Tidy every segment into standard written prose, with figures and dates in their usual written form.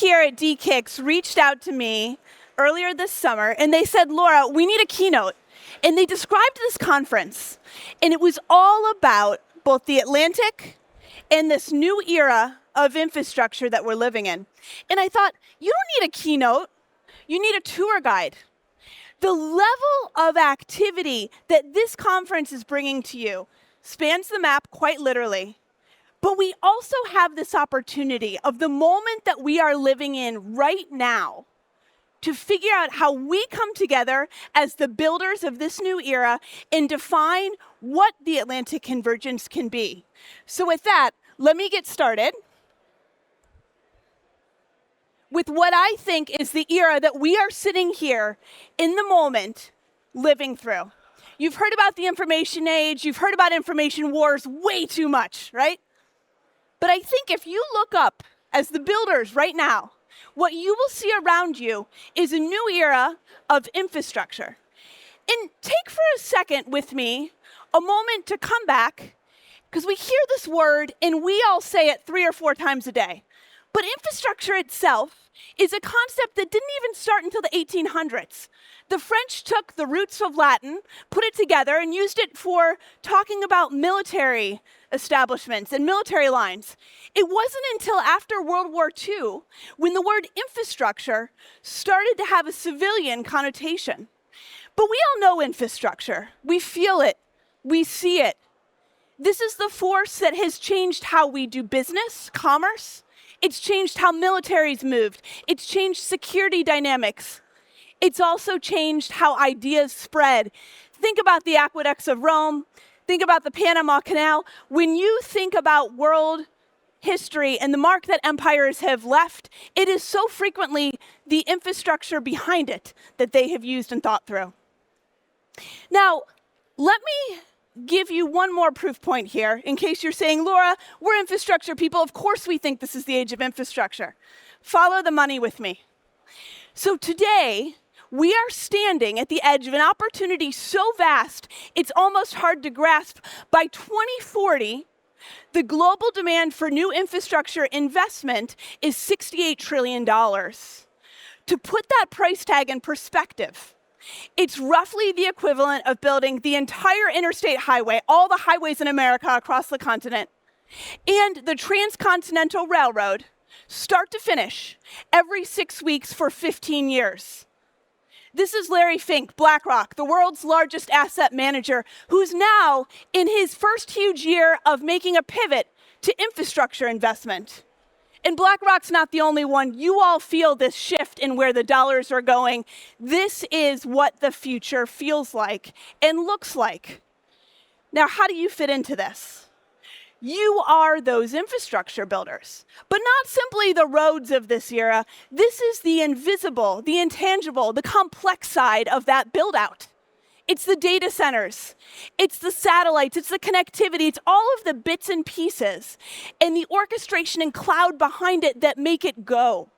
here at DKICS reached out to me earlier this summer, and they said, Laura, we need a keynote. And they described this conference, and it was all about both the Atlantic and this new era of infrastructure that we're living in. And I thought, you don't need a keynote, you need a tour guide. The level of activity that this conference is bringing to you spans the map quite literally. But we also have this opportunity of the moment that we are living in right now to figure out how we come together as the builders of this new era and define what the Atlantic convergence can be. So with that, let me get started with what I think is the era that we are sitting here in the moment living through. You've heard about the information age, you've heard about information wars way too much, right? But I think if you look up as the builders right now, what you will see around you is a new era of infrastructure. And take for a second with me a moment to come back, because we hear this word and we all say it 3 or 4 times a day. But infrastructure itself is a concept that didn't even start until the 1800s. The French took the roots of Latin, put it together, and used it for talking about military establishments and military lines. It wasn't until after World War II when the word infrastructure started to have a civilian connotation. But we all know infrastructure. We feel it. We see it. This is the force that has changed how we do business, commerce. It's changed how militaries moved. It's changed security dynamics. It's also changed how ideas spread. Think about the aqueducts of Rome. Think about the Panama Canal. When you think about world history and the mark that empires have left, it is so frequently the infrastructure behind it that they have used and thought through. Now, let me give you one more proof point here, in case you're saying, Laura, we're infrastructure people. Of course we think this is the age of infrastructure. Follow the money with me. So today, we are standing at the edge of an opportunity so vast, it's almost hard to grasp. By 2040, the global demand for new infrastructure investment is $68 trillion. To put that price tag in perspective, it's roughly the equivalent of building the entire interstate highway, all the highways in America across the continent, and the transcontinental railroad, start to finish, every 6 weeks for 15 years. This is Larry Fink, BlackRock, the world's largest asset manager, who's now in his first huge year of making a pivot to infrastructure investment. And BlackRock's not the only one. You all feel this shift in where the dollars are going. This is what the future feels like and looks like. Now, how do you fit into this? You are those infrastructure builders, but not simply the roads of this era. This is the invisible, the intangible, the complex side of that build out. It's the data centers, it's the satellites, it's the connectivity, it's all of the bits and pieces and the orchestration and cloud behind it that make it go.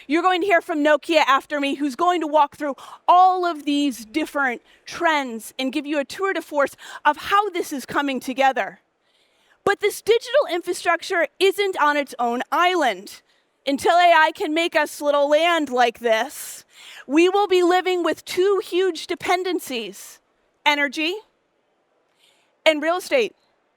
You're going to hear from Nokia after me, who's going to walk through all of these different trends and give you a tour de force of how this is coming together. But this digital infrastructure isn't on its own island. Until AI can make us little land like this, we will be living with 2 huge dependencies: energy and real estate,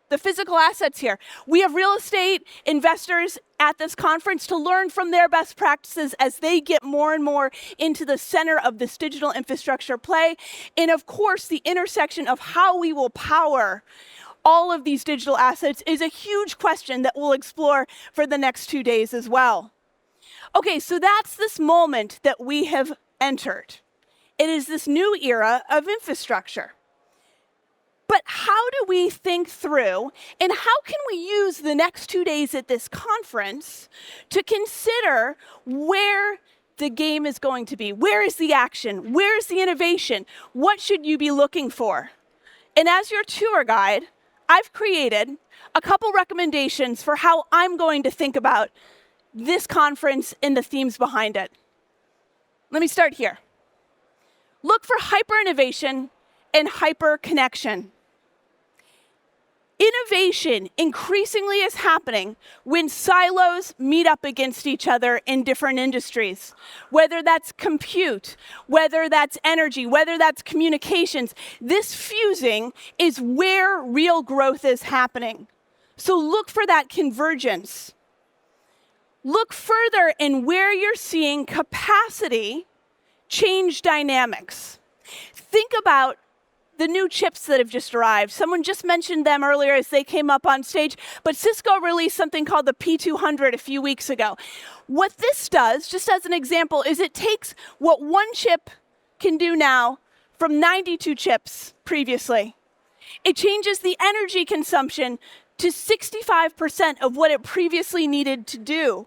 the physical assets here. We have real estate investors at this conference to learn from their best practices as they get more and more into the center of this digital infrastructure play. And of course, the intersection of how we will power all of these digital assets is a huge question that we'll explore for the next 2 days as well. Okay, so that's this moment that we have entered. It is this new era of infrastructure. But how do we think through, and how can we use the next 2 days at this conference to consider where the game is going to be? Where is the action? Where is the innovation? What should you be looking for? And as your tour guide, I've created a couple recommendations for how I'm going to think about this conference and the themes behind it. Let me start here. Look for hyper-innovation and hyper-connection. Innovation increasingly is happening when silos meet up against each other in different industries, whether that's compute, whether that's energy, whether that's communications. This fusing is where real growth is happening. So look for that convergence. Look further in where you're seeing capacity change dynamics. Think about the new chips that have just arrived. Someone just mentioned them earlier as they came up on stage, but Cisco released something called the P200 a few weeks ago. What this does, just as an example, is it takes what one chip can do now from 92 chips previously. It changes the energy consumption to 65% of what it previously needed to do.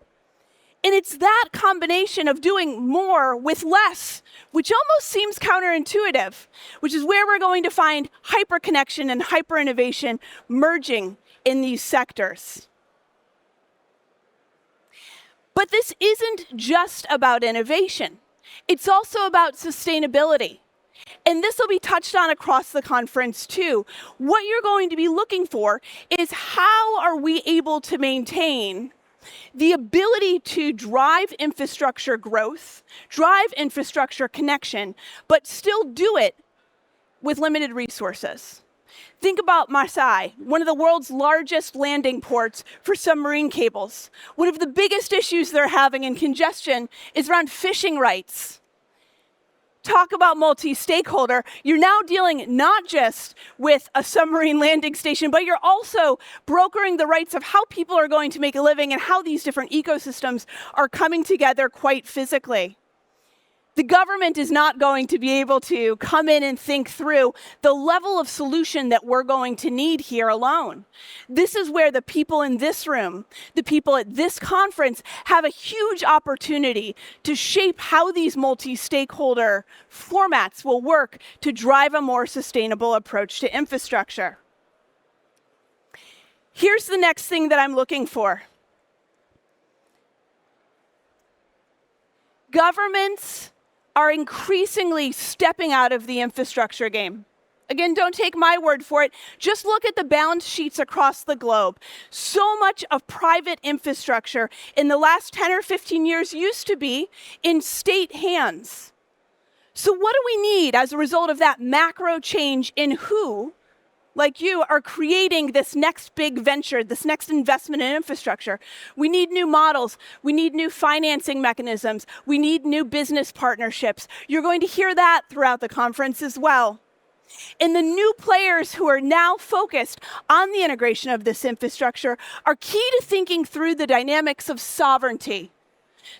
And it's that combination of doing more with less, which almost seems counterintuitive, which is where we're going to find hyperconnection and hyper-innovation merging in these sectors. But this isn't just about innovation. It's also about sustainability. And this will be touched on across the conference too. What you're going to be looking for is how are we able to maintain the ability to drive infrastructure growth, drive infrastructure connection, but still do it with limited resources. Think about Marseille, one of the world's largest landing ports for submarine cables. One of the biggest issues they're having in congestion is around fishing rights. Talk about multi-stakeholder. You're now dealing not just with a submarine landing station, but you're also brokering the rights of how people are going to make a living and how these different ecosystems are coming together quite physically. The government is not going to be able to come in and think through the level of solution that we're going to need here alone. This is where the people in this room, the people at this conference, have a huge opportunity to shape how these multi-stakeholder formats will work to drive a more sustainable approach to infrastructure. Here's the next thing that I'm looking for. Governments are increasingly stepping out of the infrastructure game. Again, don't take my word for it. Just look at the balance sheets across the globe. So much of private infrastructure in the last 10 or 15 years used to be in state hands. So what do we need as a result of that macro change in who, like you, are creating this next big venture, this next investment in infrastructure? We need new models. We need new financing mechanisms. We need new business partnerships. You're going to hear that throughout the conference as well. And the new players who are now focused on the integration of this infrastructure are key to thinking through the dynamics of sovereignty.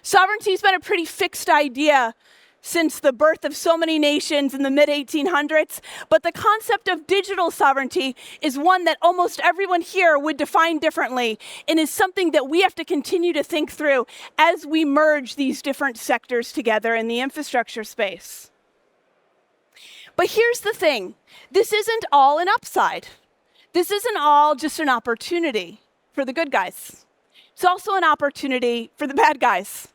Sovereignty has been a pretty fixed idea since the birth of so many nations in the mid-1800s, but the concept of digital sovereignty is one that almost everyone here would define differently and is something that we have to continue to think through as we merge these different sectors together in the infrastructure space. But here's the thing, this isn't all an upside. This isn't all just an opportunity for the good guys. It's also an opportunity for the bad guys.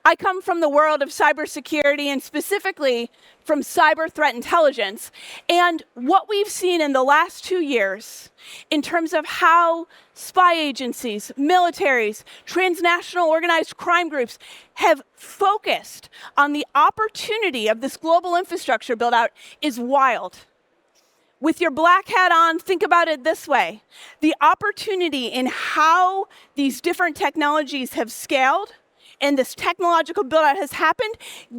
I come from the world of cybersecurity and specifically from cyber threat intelligence. And what we've seen in the last 2 years in terms of how spy agencies, militaries, transnational organized crime groups have focused on the opportunity of this global infrastructure build out is wild. With your black hat on, think about it this way. The opportunity in how these different technologies have scaled and this technological build-out has happened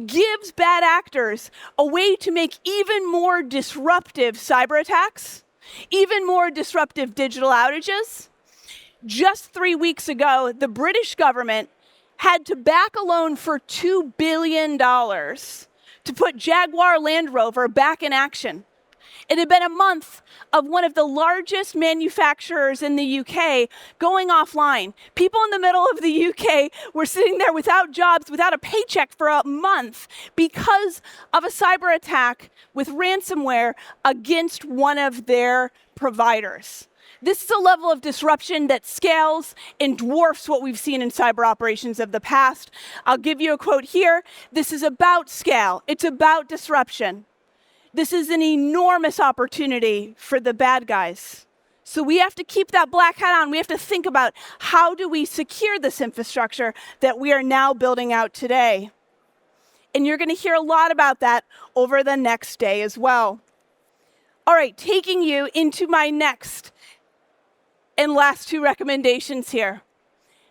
gives bad actors a way to make even more disruptive cyber attacks, even more disruptive digital outages. Just 3 weeks ago, the British government had to back a loan for $2 billion to put Jaguar Land Rover back in action. It had been a month of one of the largest manufacturers in the UK going offline. People in the middle of the UK were sitting there without jobs, without a paycheck for a month because of a cyber attack with ransomware against one of their providers. This is a level of disruption that scales and dwarfs what we've seen in cyber operations of the past. I'll give you a quote here. This is about scale. It's about disruption. This is an enormous opportunity for the bad guys So we have to keep that black hat on. We have to think about how do we secure this infrastructure that we are now building out today. And you're going to hear a lot about that over the next day as well. All right, taking you into my next and last two recommendations here.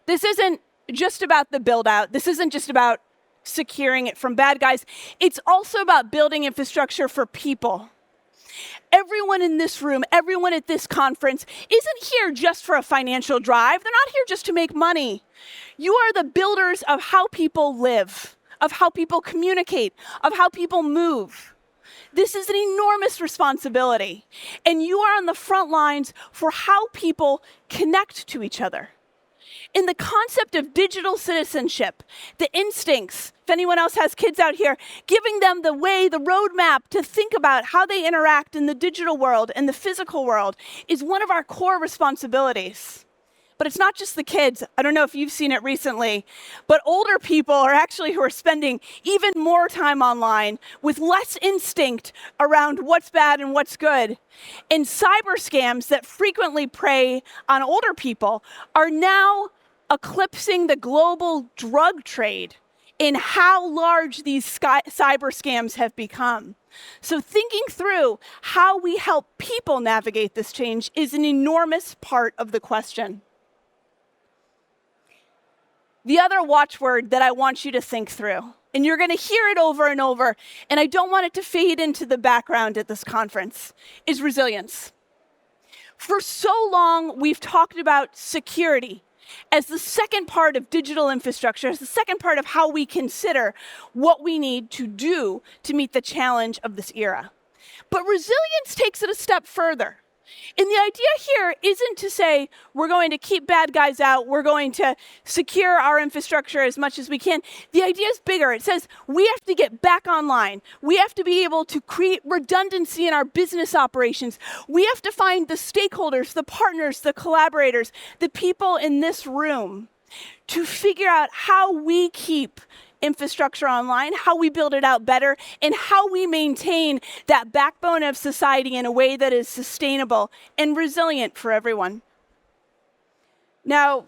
This isn't just about the build out. This isn't just about securing it from bad guys. It's also about building infrastructure for people. Everyone in this room, everyone at this conference isn't here just for a financial drive. They're not here just to make money. You are the builders of how people live, of how people communicate, of how people move. This is an enormous responsibility. And you are on the front lines for how people connect to each other. In the concept of digital citizenship, the instincts, if anyone else has kids out here, giving them the way, the roadmap to think about how they interact in the digital world and the physical world is one of our core responsibilities. But it's not just the kids. I don't know if you've seen it recently, but older people are actually who are spending even more time online with less instinct around what's bad and what's good. And cyber scams that frequently prey on older people are now eclipsing the global drug trade in how large these cyber scams have become. So thinking through how we help people navigate this change is an enormous part of the question. The other watchword that I want you to think through, and you're going to hear it over and over, and I don't want it to fade into the background at this conference, is resilience. For so long, we've talked about security as the second part of digital infrastructure, as the second part of how we consider what we need to do to meet the challenge of this era. But resilience takes it a step further. And the idea here isn't to say we're going to keep bad guys out, we're going to secure our infrastructure as much as we can. The idea is bigger. It says we have to get back online. We have to be able to create redundancy in our business operations. We have to find the stakeholders, the partners, the collaborators, the people in this room to figure out how we keep infrastructure online, how we build it out better, and how we maintain that backbone of society in a way that is sustainable and resilient for everyone. Now,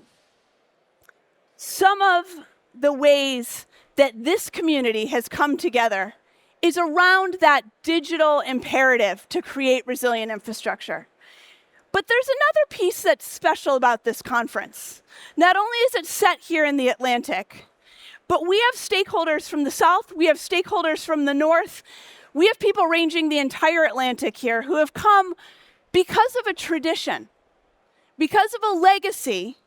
some of the ways that this community has come together is around that digital imperative to create resilient infrastructure. But there's another piece that's special about this conference. Not only is it set here in the Atlantic, but we have stakeholders from the South, we have stakeholders from the North, we have people ranging the entire Atlantic here who have come because of a tradition, because of a legacy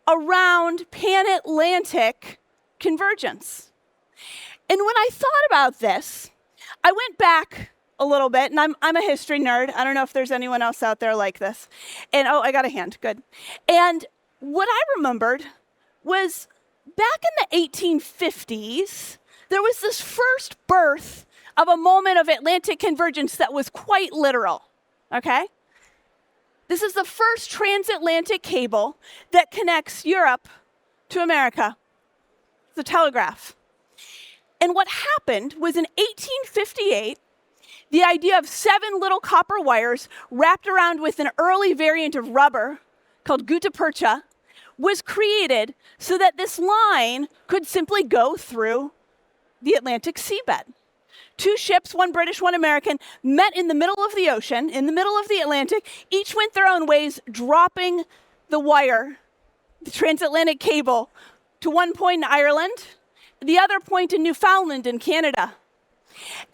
around pan-Atlantic convergence. And when I thought about this, I went back a little bit, and I'm a history nerd. I don't know if there's anyone else out there like this. And oh, I got a hand, good. And what I remembered was back in the 1850s, there was this first birth of a moment of Atlantic convergence that was quite literal, okay? This is the first transatlantic cable that connects Europe to America, the telegraph. And what happened was in 1858, the idea of 7 little copper wires wrapped around with an early variant of rubber called gutta percha was created so that this line could simply go through the Atlantic seabed. 2 ships, one British, one American, met in the middle of the ocean, in the middle of the Atlantic. Each went their own ways, dropping the wire, the transatlantic cable, to one point in Ireland, the other point in Newfoundland in Canada.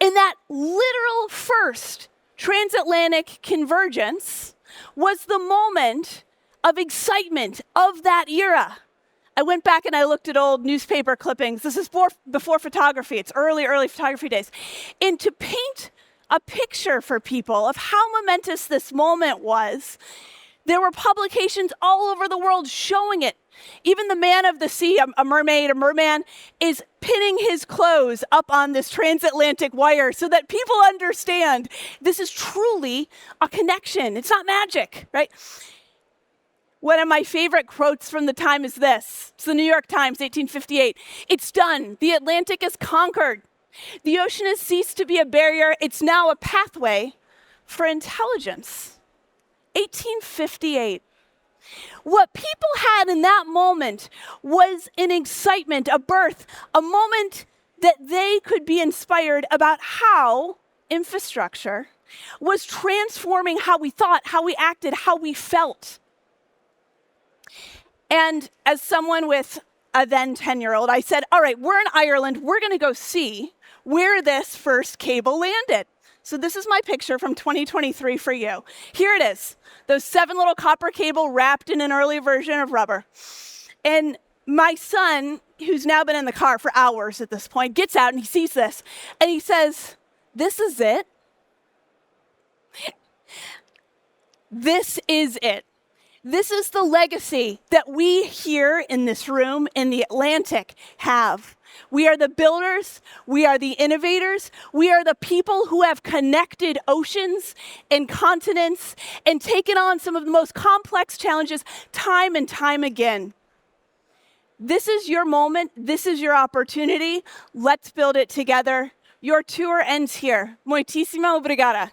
And that literal first transatlantic convergence was the moment of excitement of that era. I went back and I looked at old newspaper clippings. This is before photography. It's early photography days. And to paint a picture for people of how momentous this moment was, there were publications all over the world showing it. Even the man of the sea, a mermaid, a merman, is pinning his clothes up on this transatlantic wire so that people understand this is truly a connection. It's not magic, right? One of my favorite quotes from the time is this. It's the New York Times, 1858. It's done. The Atlantic is conquered. The ocean has ceased to be a barrier. It's now a pathway for intelligence. 1858. What people had in that moment was an excitement, a birth, a moment that they could be inspired about how infrastructure was transforming how we thought, how we acted, how we felt. And as someone with a then 10-year-old, I said, all right, we're in Ireland. We're going to go see where this first cable landed. So this is my picture from 2023 for you. Here it is, those 7 little copper cable wrapped in an early version of rubber. And my son, who's now been in the car for hours at this point, gets out and he sees this. And he says, this is it. This is it. This is the legacy that we here in this room in the Atlantic have. We are the builders, we are the innovators, we are the people who have connected oceans and continents and taken on some of the most complex challenges time and time again. This is your moment, this is your opportunity. Let's build it together. Your tour ends here. Muitísimo obrigada.